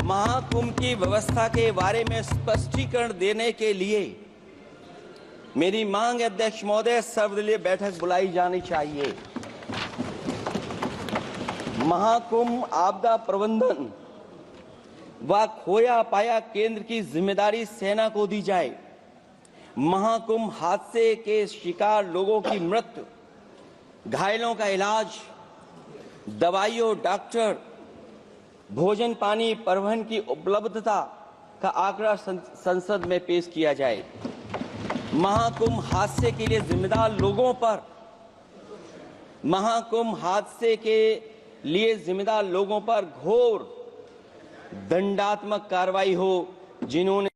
महाकुंभ की व्यवस्था के बारे में स्पष्टीकरण देने के लिए मेरी मांग है अध्यक्ष महोदय, सर्वदलीय बैठक बुलाई जानी चाहिए। महाकुंभ आपदा प्रबंधन व खोया पाया केंद्र की जिम्मेदारी सेना को दी जाए। महाकुंभ हादसे के शिकार लोगों की मृत्यु, घायलों का इलाज, दवाइयों, डॉक्टर, भोजन पानी, परिवहन की उपलब्धता का आंकड़ा संसद में पेश किया जाए। महाकुंभ हादसे के लिए जिम्मेदार लोगों पर घोर दंडात्मक कार्रवाई हो। जिन्होंने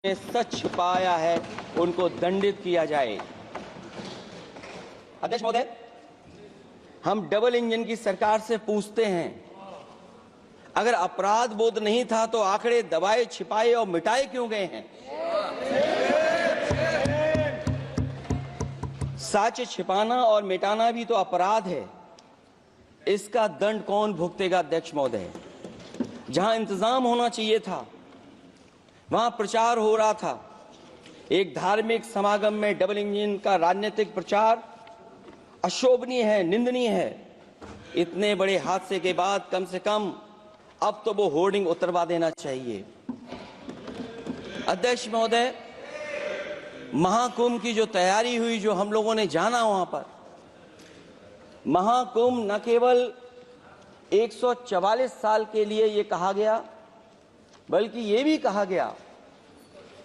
सच छुपाया है उनको दंडित किया जाए। अध्यक्ष महोदय, हम डबल इंजन की सरकार से पूछते हैं, अगर अपराध बोध नहीं था तो आंकड़े दबाए, छिपाए और मिटाए क्यों गए हैं? सच छिपाना और मिटाना भी तो अपराध है। इसका दंड कौन भुगतेगा? अध्यक्ष महोदय, जहां इंतजाम होना चाहिए था वहां प्रचार हो रहा था। एक धार्मिक समागम में डबल इंजन का राजनीतिक प्रचार अशोभनीय है, निंदनीय है। इतने बड़े हादसे के बाद कम से कम अब तो वो होर्डिंग उतरवा देना चाहिए। अध्यक्ष महोदय, महाकुंभ की जो तैयारी हुई, जो हम लोगों ने जाना वहां पर, महाकुंभ न केवल 144 साल के लिए ये कहा गया, बल्कि ये भी कहा गया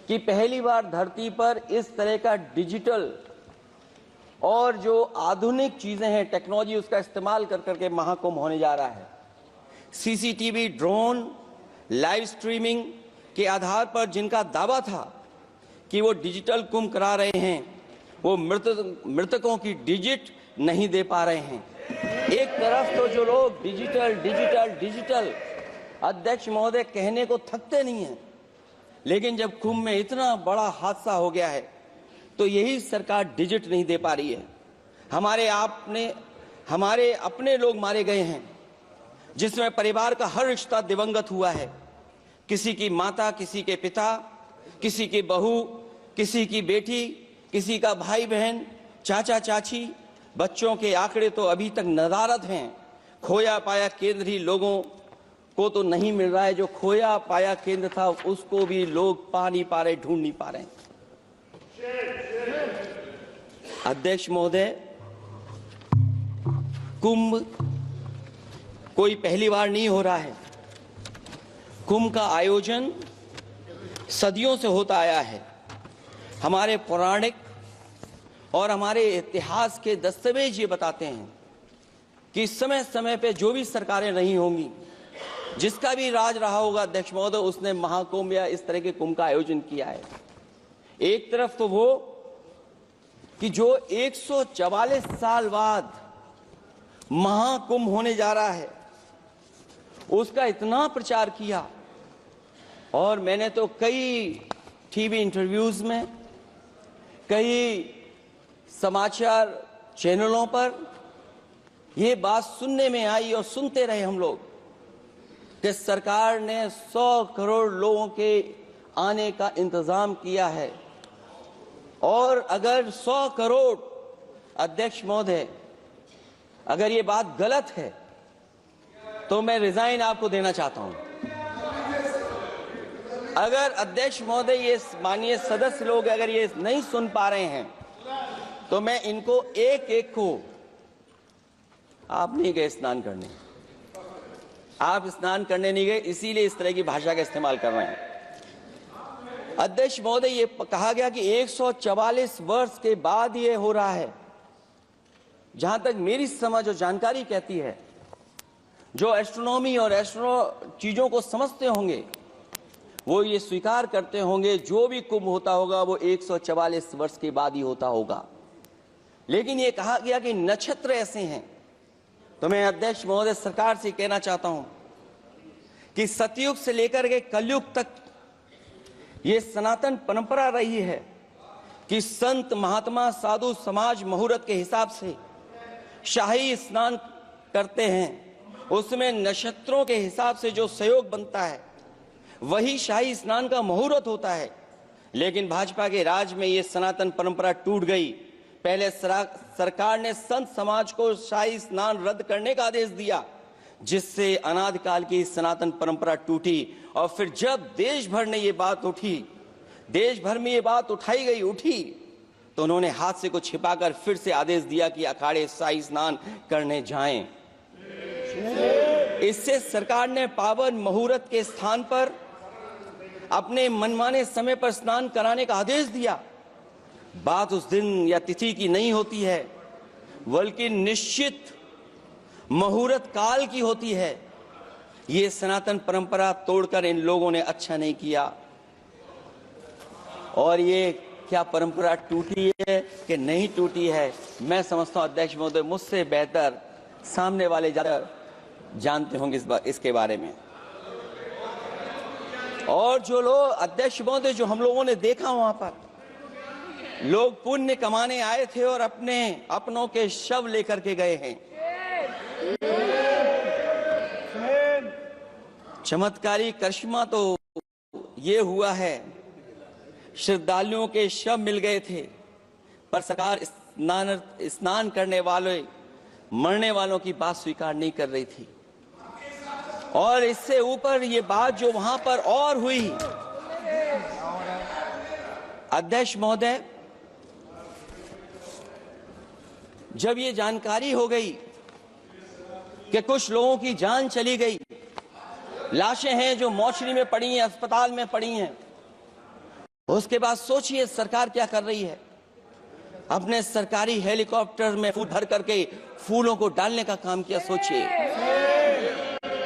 कि पहली बार धरती पर इस तरह का डिजिटल और जो आधुनिक चीजें हैं, टेक्नोलॉजी, उसका इस्तेमाल कर करके महाकुंभ होने जा रहा है। सीसीटीवी, ड्रोन, लाइव स्ट्रीमिंग के आधार पर जिनका दावा था कि वो डिजिटल कुंभ करा रहे हैं, वो मृतकों की डिजिट नहीं दे पा रहे हैं। एक तरफ तो जो लोग डिजिटल डिजिटल डिजिटल अध्यक्ष महोदय कहने को थकते नहीं हैं, लेकिन जब कुंभ में इतना बड़ा हादसा हो गया है तो यही सरकार डिजिट नहीं दे पा रही है। हमारे अपने लोग मारे गए हैं, जिसमें परिवार का हर रिश्ता दिवंगत हुआ है। किसी की माता, किसी के पिता, किसी की बहू, किसी की बेटी, किसी का भाई बहन, चाचा चाची, बच्चों के आंकड़े तो अभी तक नदारद हैं। खोया पाया केंद्र ही लोगों को तो नहीं मिल रहा है। जो खोया पाया केंद्र था उसको भी लोग पा नहीं पा रहे, ढूंढ नहीं पा रहे। अध्यक्ष महोदय, कुंभ कोई पहली बार नहीं हो रहा है। कुंभ का आयोजन सदियों से होता आया है। हमारे पौराणिक और हमारे इतिहास के दस्तावेज ये बताते हैं कि समय समय पे जो भी सरकारें रही होंगी, जिसका भी राज रहा होगा अध्यक्ष महोदय, उसने महाकुंभ या इस तरह के कुंभ का आयोजन किया है। एक तरफ तो वो कि जो 144 साल बाद महाकुंभ होने जा रहा है, उसका इतना प्रचार किया, और मैंने तो कई टीवी इंटरव्यूज में, कई समाचार चैनलों पर ये बात सुनने में आई और सुनते रहे हम लोग कि सरकार ने 100 करोड़ लोगों के आने का इंतजाम किया है। और अगर 100 करोड़, अध्यक्ष महोदय, अगर ये बात गलत है तो मैं रिजाइन आपको देना चाहता हूं। अगर अध्यक्ष महोदय, ये माननीय सदस्य लोग अगर ये नहीं सुन पा रहे हैं तो मैं इनको एक एक को, आप नहीं गए स्नान करने, आप स्नान करने नहीं गए, इसीलिए इस तरह की भाषा का इस्तेमाल कर रहे हैं। अध्यक्ष महोदय, ये कहा गया कि 144 वर्ष के बाद ये हो रहा है। जहां तक मेरी समझ और जानकारी कहती है, जो एस्ट्रोनॉमी और एस्ट्रो चीजों को समझते होंगे वो ये स्वीकार करते होंगे, जो भी कुंभ होता होगा वो 144 वर्ष के बाद ही होता होगा। लेकिन ये कहा गया कि नक्षत्र ऐसे हैं, तो मैं अध्यक्ष महोदय सरकार से कहना चाहता हूं कि सतयुग से लेकर के कलयुग तक ये सनातन परंपरा रही है कि संत, महात्मा, साधु समाज मुहूर्त के हिसाब से शाही स्नान करते हैं। उसमें नक्षत्रों के हिसाब से जो सहयोग बनता है वही शाही स्नान का मुहूर्त होता है। लेकिन भाजपा के राज में ये सनातन परंपरा टूट गई। पहले सरकार ने संत समाज को शाही स्नान रद्द करने का आदेश दिया, जिससे अनादिकाल की सनातन परंपरा टूटी। और फिर जब देश भर ने ये बात उठी, देश भर में ये बात उठी, तो उन्होंने हादसे को छिपाकर फिर से आदेश दिया कि अखाड़े शाही स्नान करने जाएं। इससे सरकार ने पावन मुहूर्त के स्थान पर अपने मनमाने समय पर स्नान कराने का आदेश दिया। बात उस दिन या तिथि की नहीं होती है, बल्कि निश्चित मुहूर्त काल की होती है। ये सनातन परंपरा तोड़कर इन लोगों ने अच्छा नहीं किया। और ये क्या परंपरा टूटी है कि नहीं टूटी है, मैं समझता हूं अध्यक्ष महोदय मुझसे बेहतर सामने वाले ज्यादा जानते होंगे इसके बारे में। और जो लोग अध्यक्ष महोदय जो हम लोगों ने देखा वहां पर, लोग पुण्य कमाने आए थे और अपनों के शव लेकर के गए हैं। चमत्कारी करिश्मा तो ये हुआ है, श्रद्धालुओं के शव मिल गए थे, पर सरकार स्नान करने वाले मरने वालों की बात स्वीकार नहीं कर रही थी। और इससे ऊपर ये बात जो वहां पर और हुई, अध्यक्ष महोदय, जब ये जानकारी हो गई कि कुछ लोगों की जान चली गई, लाशें हैं जो मोर्चरी में पड़ी हैं, अस्पताल में पड़ी हैं, उसके बाद सोचिए सरकार क्या कर रही है। अपने सरकारी हेलीकॉप्टर में फूल भर करके फूलों को डालने का काम किया। सोचिए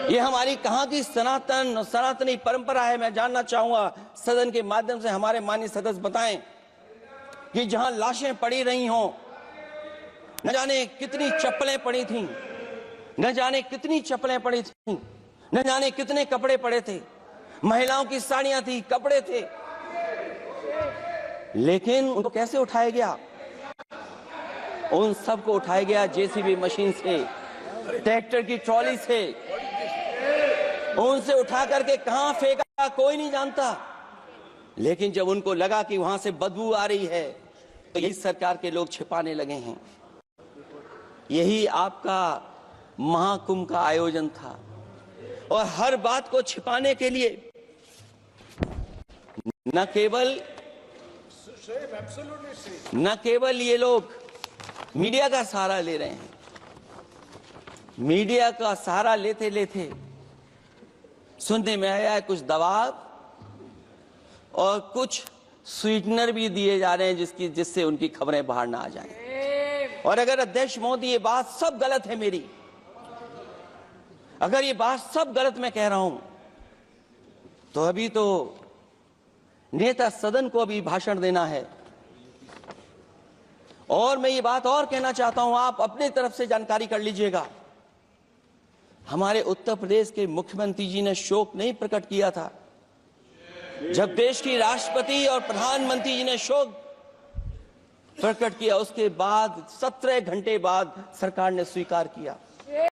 ये हमारी कहां की सनातनी परंपरा है। मैं जानना चाहूंगा सदन के माध्यम से हमारे माननीय सदस्य बताएं कि जहां लाशें पड़ी रही हों, न जाने कितनी चप्पलें पड़ी थीं, न जाने कितनी चप्पलें पड़ी थीं, न जाने कितने कपड़े पड़े थे, महिलाओं की साड़ियां थी, कपड़े थे, लेकिन उनको कैसे उठाया गया? उन सबको उठाया गया जेसीबी मशीन से, ट्रैक्टर की ट्रॉली से। उनसे उठा करके कहां फेंका कोई नहीं जानता, लेकिन जब उनको लगा कि वहां से बदबू आ रही है, तो यही सरकार के लोग छिपाने लगे हैं। यही आपका महाकुंभ का आयोजन था। और हर बात को छिपाने के लिए न केवल ये लोग मीडिया का सहारा ले रहे हैं, मीडिया का सहारा लेते लेते सुनने में आया है कुछ दबाव और कुछ स्वीटनर भी दिए जा रहे हैं जिससे उनकी खबरें बाहर ना आ जाएं। और अगर अध्यक्ष मोदी ये बात सब गलत है मेरी, अगर ये बात सब गलत मैं कह रहा हूं, तो अभी तो नेता सदन को अभी भाषण देना है। और मैं ये बात और कहना चाहता हूं, आप अपने तरफ से जानकारी कर लीजिएगा। हमारे उत्तर प्रदेश के मुख्यमंत्री जी ने शोक नहीं प्रकट किया था। जब देश की राष्ट्रपति और प्रधानमंत्री जी ने शोक प्रकट किया, उसके बाद 17 घंटे बाद सरकार ने स्वीकार किया।